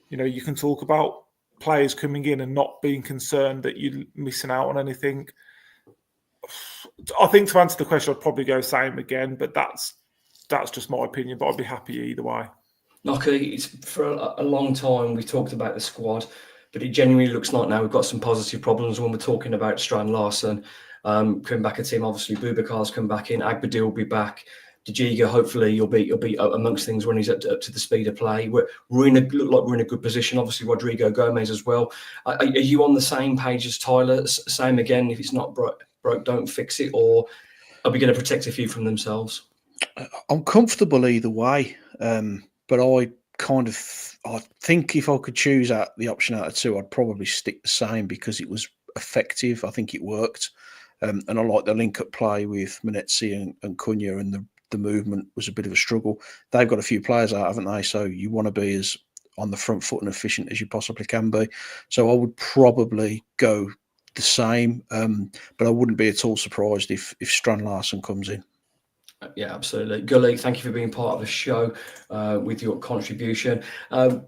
[SPEAKER 1] you can talk about players coming in and not being concerned that you're missing out on anything. I think to answer the question, I'd probably go same again, but that's just my opinion. But I'd be happy either way.
[SPEAKER 2] Okay, it's for a long time we've talked about the squad, but it genuinely looks like now we've got some positive problems when we're talking about Strand Larson coming back a team. Obviously, Boubacar's come back in. Agbadil will be back. De Giga, hopefully, you'll be amongst things when he's up to the speed of play. Look like we're in a good position. Obviously, Rodrigo Gomez as well. Are you on the same page as Tyler? Same again. If it's not broke, don't fix it. Or are we going to protect a few from themselves?
[SPEAKER 3] I'm comfortable either way, but I think if I could choose the option out of two, I'd probably stick the same because it was effective. I think it worked, and I like the link-up play with Manetzi and Cunha, and the movement was a bit of a struggle. They've got a few players out, haven't they? So you want to be as on the front foot and efficient as you possibly can be. So I would probably go the same, but I wouldn't be at all surprised if Strand Larson comes in.
[SPEAKER 2] Yeah, absolutely. Gully, thank you for being part of the show with your contribution. The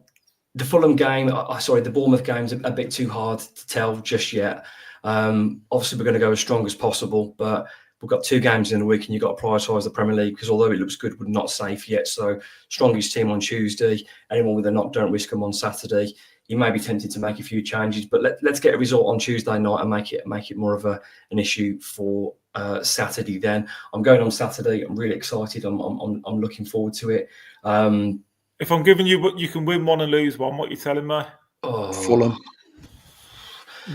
[SPEAKER 2] Fulham game, the Bournemouth game's a bit too hard to tell just yet. Obviously, we're going to go as strong as possible, but we've got 2 games in a week and you've got to prioritise the Premier League because although it looks good, we're not safe yet. So strongest team on Tuesday. Anyone with a knock, don't risk them on Saturday. You may be tempted to make a few changes, but let's get a result on Tuesday night and make it more of an issue for Saturday. Then I'm going on Saturday. I'm really excited. I'm looking forward to it.
[SPEAKER 1] If I'm giving you what you can win one and lose one, what are you telling me?
[SPEAKER 3] Fulham.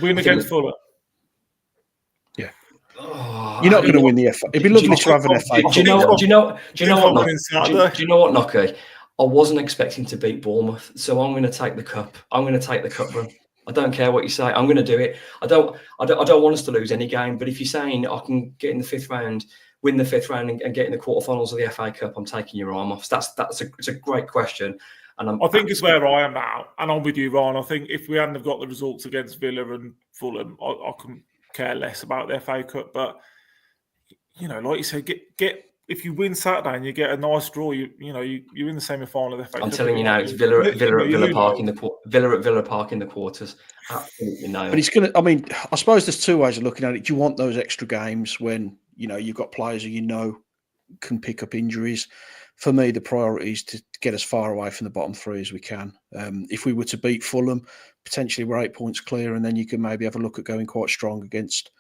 [SPEAKER 1] Win against Fulham.
[SPEAKER 3] Yeah. You're not going to win the FA. It'd be lovely to have an FA.
[SPEAKER 2] Do you know what, Nocky? I wasn't expecting to beat Bournemouth, so I'm going to take the cup. I'm going to take the cup run. I don't care what you say. I'm going to do it. I don't want us to lose any game. But if you're saying I can get in the 5th round, win the 5th round, and get in the quarterfinals of the FA Cup, I'm taking your arm off. It's a great question. And
[SPEAKER 1] I think it's where I am now, and I'm with you, Ron. I think if we hadn't have got the results against Villa and Fulham, I couldn't care less about the FA Cup. But like you said, get if you win Saturday and you get a nice draw, you're in the semi-final of the FA Cup.
[SPEAKER 2] I'm telling you now, it's Villa at Villa Park in the quarters. Absolutely no.
[SPEAKER 3] But it's going to. I mean, I suppose there's 2 ways of looking at it. Do you want those extra games when you've got players who can pick up injuries? For me, the priority is to get as far away from the bottom 3 as we can. If we were to beat Fulham, potentially we're 8 points clear, and then you can maybe have a look at going quite strong against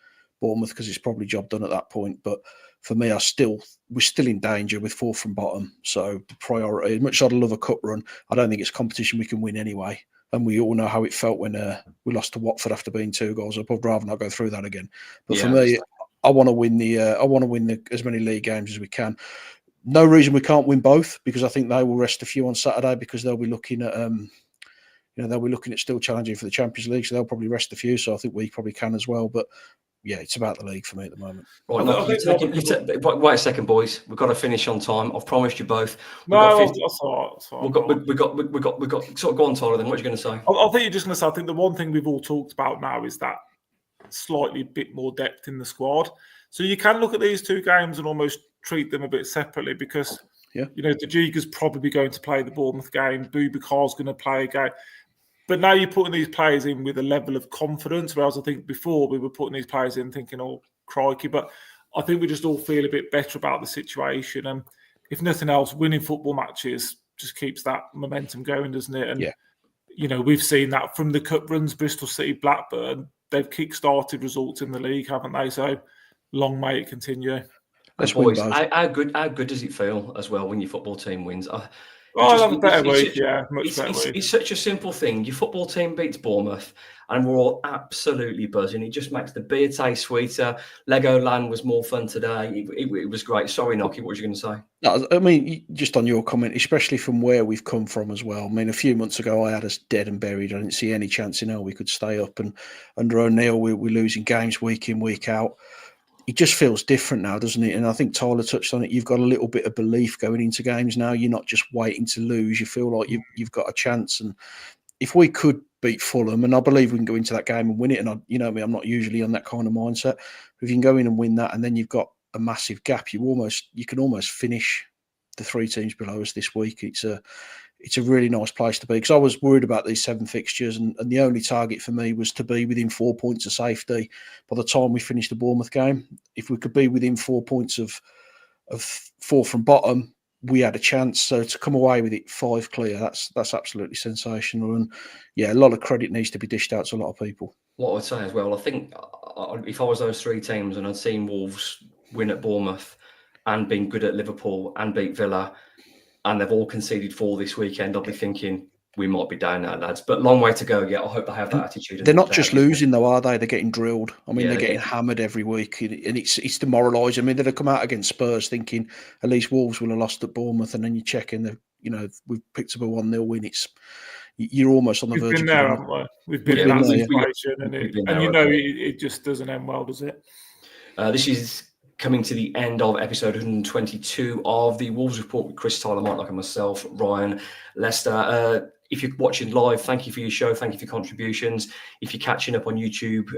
[SPEAKER 3] Bournemouth because it's probably job done at that point. But for me, we're still in danger with 4th from bottom. So the priority, as much as I'd love a cup run, I don't think it's competition we can win anyway. And we all know how it felt when we lost to Watford after being 2 goals up. I'd rather not go through that again. But for me, I want to win as many league games as we can. No reason we can't win both, because I think they will rest a few on Saturday, because they'll be looking at they'll be looking at still challenging for the Champions League, so they'll probably rest a few. So I think we probably can as well. But yeah, it's about the league for me at the moment.
[SPEAKER 2] Right, wait a second, boys. We've got to finish on time. I've promised you both.
[SPEAKER 1] That's all right.
[SPEAKER 2] We've got. Sort of go on, Tyler. Then what are you going to say?
[SPEAKER 1] I think you're just going to say. I think the one thing we've all talked about now is that slightly bit more depth in the squad. So you can look at these two games and almost treat them a bit separately, because De Giga's probably going to play the Bournemouth game. Boubacar's going to play a game. But now you're putting these players in with a level of confidence, whereas I think before we were putting these players in thinking, oh, crikey. But I think we just all feel a bit better about the situation. And if nothing else, winning football matches just keeps that momentum going, doesn't it? And, we've seen that from the cup runs, Bristol City, Blackburn. They've kick-started results in the league, haven't they? So long may it continue.
[SPEAKER 2] Boys, how good does it feel as well when your football team wins? It's such a simple thing. Your football team beats Bournemouth, and we're all absolutely buzzing. It just makes the beer taste sweeter. Legoland was more fun today. It was great. Sorry, Nocky, what were you going to say?
[SPEAKER 3] No, I mean, just on your comment, especially from where we've come from as well. I mean, a few months ago, I had us dead and buried. I didn't see any chance in hell we could stay up. And under O'Neill, we're losing games week in, week out. It just feels different now, doesn't it? And I think Tyler touched on it. You've got a little bit of belief going into games now. You're not just waiting to lose. You feel like you've got a chance. And if we could beat Fulham, and I believe we can go into that game and win it, and I'm not usually on that kind of mindset. But if you can go in and win that, and then you've got a massive gap, you can almost finish the three teams below us this week. It's a really nice place to be, because I was worried about these 7 fixtures, and the only target for me was to be within 4 points of safety by the time we finished the Bournemouth game. If we could be within 4 points of four from bottom, we had a chance. So to come away with it 5 clear, that's absolutely sensational. And yeah, a lot of credit needs to be dished out to a lot of people.
[SPEAKER 2] What I'd say as well, I think if I was those 3 teams and I'd seen Wolves win at Bournemouth and been good at Liverpool and beat Villa, and they've all conceded 4 this weekend, I'll be thinking we might be down now, lads. But long way to go yet. I hope they have that attitude.
[SPEAKER 3] They're not just losing, though, are they? They're getting drilled. I mean, they're getting hammered every week, and it's demoralising. I mean, they've come out against Spurs thinking at least Wolves will have lost at Bournemouth, and then you check in, we've picked up a 1-0 win. You're almost on the verge.
[SPEAKER 1] We've been there, haven't we? We've been in that situation, and it just doesn't end well, does it?
[SPEAKER 2] This is coming to the end of episode 122 of the Wolves Report with Chris, Tyler, Mark, and myself, Ryan, Lester. If you're watching live, thank you for your show. Thank you for your contributions. If you're catching up on YouTube,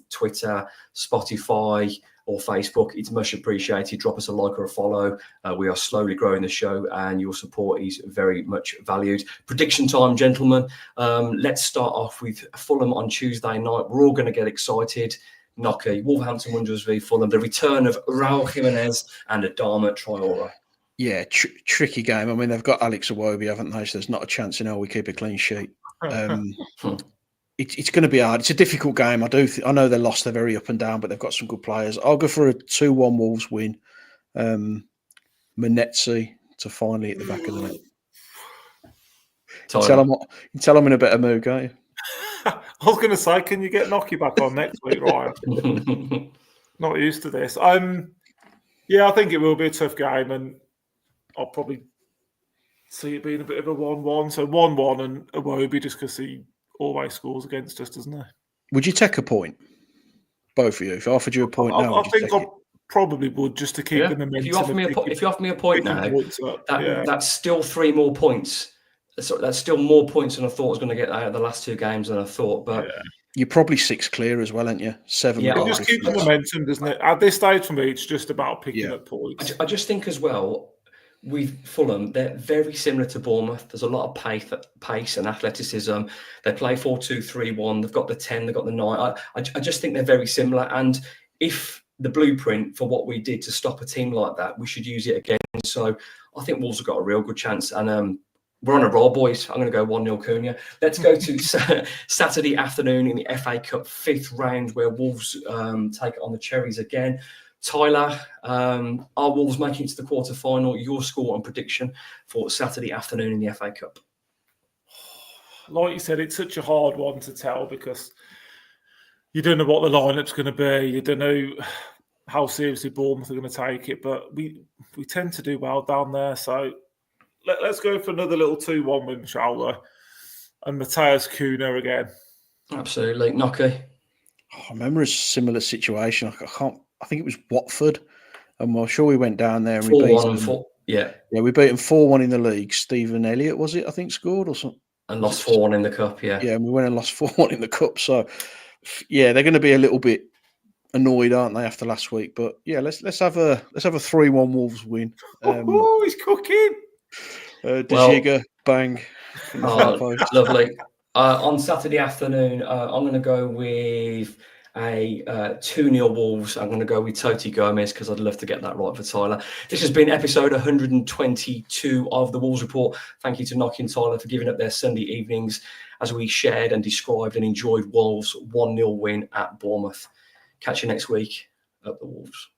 [SPEAKER 2] Twitter, Spotify, or Facebook, it's much appreciated. Drop us a like or a follow. We are slowly growing the show, and your support is very much valued. Prediction time, gentlemen. Let's start off with Fulham on Tuesday night. We're all going to get excited. Nocky, Wolverhampton Wanderers v Fulham, the return of Raul Jimenez and Adama Traore.
[SPEAKER 3] Yeah, tricky game. I mean, they've got Alex Iwobi, haven't they? So there's not a chance in hell we keep a clean sheet. It's going to be hard. It's a difficult game. I know they're lost. They're very up and down, but they've got some good players. I'll go for a 2-1 Wolves win. Manetzi to finally hit the back of the net. Tell them in a better mood, can't you?
[SPEAKER 1] I was going to say, can you get Nocky back on next week, Ryan? Not used to this. Yeah, I think it will be a tough game, and I'll probably see it being a bit of a 1-1. So 1-1 and Iwobi, just because he always scores against us, doesn't he?
[SPEAKER 3] Would you take a point? Both of you. If I offered you a point now,
[SPEAKER 1] I think I probably would, just to keep the momentum.
[SPEAKER 2] If you offer me a point now, that's still 3 more points. That's still more points than I thought I was going to get out of the last 2 games than I thought. But
[SPEAKER 3] you're probably 6 clear as well, aren't you? 7.
[SPEAKER 1] Yeah, it just keeps the momentum, doesn't it? At this stage for me, it's just about picking up points.
[SPEAKER 2] I just think as well, with Fulham, they're very similar to Bournemouth. There's a lot of pace and athleticism. They play 4-2-3-1. They've got the 10, they've got the 9. I just think they're very similar. And if the blueprint for what we did to stop a team like that, we should use it again. So I think Wolves have got a real good chance. And we're on a roll, boys. I'm going to go 1-0 Cunha. Let's go to Saturday afternoon in the FA Cup 5th round, where Wolves take on the Cherries again. Tyler, are Wolves making it to the quarter-final? Your score and prediction for Saturday afternoon in the FA Cup?
[SPEAKER 1] Like you said, it's such a hard one to tell, because you don't know what the lineup's going to be. You don't know how seriously Bournemouth are going to take it, but we tend to do well down there. So let's go for another little 2-1 win, shall we? And Matthias Cunha again.
[SPEAKER 2] Absolutely. Nocky?
[SPEAKER 3] I remember a similar situation. I think it was Watford. I'm sure we went down there and we beat
[SPEAKER 2] 4-1 and
[SPEAKER 3] them.
[SPEAKER 2] 4. Yeah.
[SPEAKER 3] Yeah, we beat them 4-1 in the league. Stephen Elliott, was it? I think scored or something.
[SPEAKER 2] And lost 4-1 in the cup, yeah.
[SPEAKER 3] Yeah, and we went and lost 4-1 in the cup. So, yeah, they're going to be a little bit annoyed, aren't they, after last week? But yeah, let's have a 3-1 Wolves win.
[SPEAKER 1] Oh, he's cooking.
[SPEAKER 3] De Giga, bang.
[SPEAKER 2] Lovely. On Saturday afternoon, I'm going to go with a 2-0 Wolves. I'm going to go with Toti Gomez because I'd love to get that right for Tyler. This has been episode 122 of the Wolves Report. Thank you to Nocky and Tyler for giving up their Sunday evenings as we shared and described and enjoyed Wolves' 1-0 win at Bournemouth. Catch you next week at the Wolves.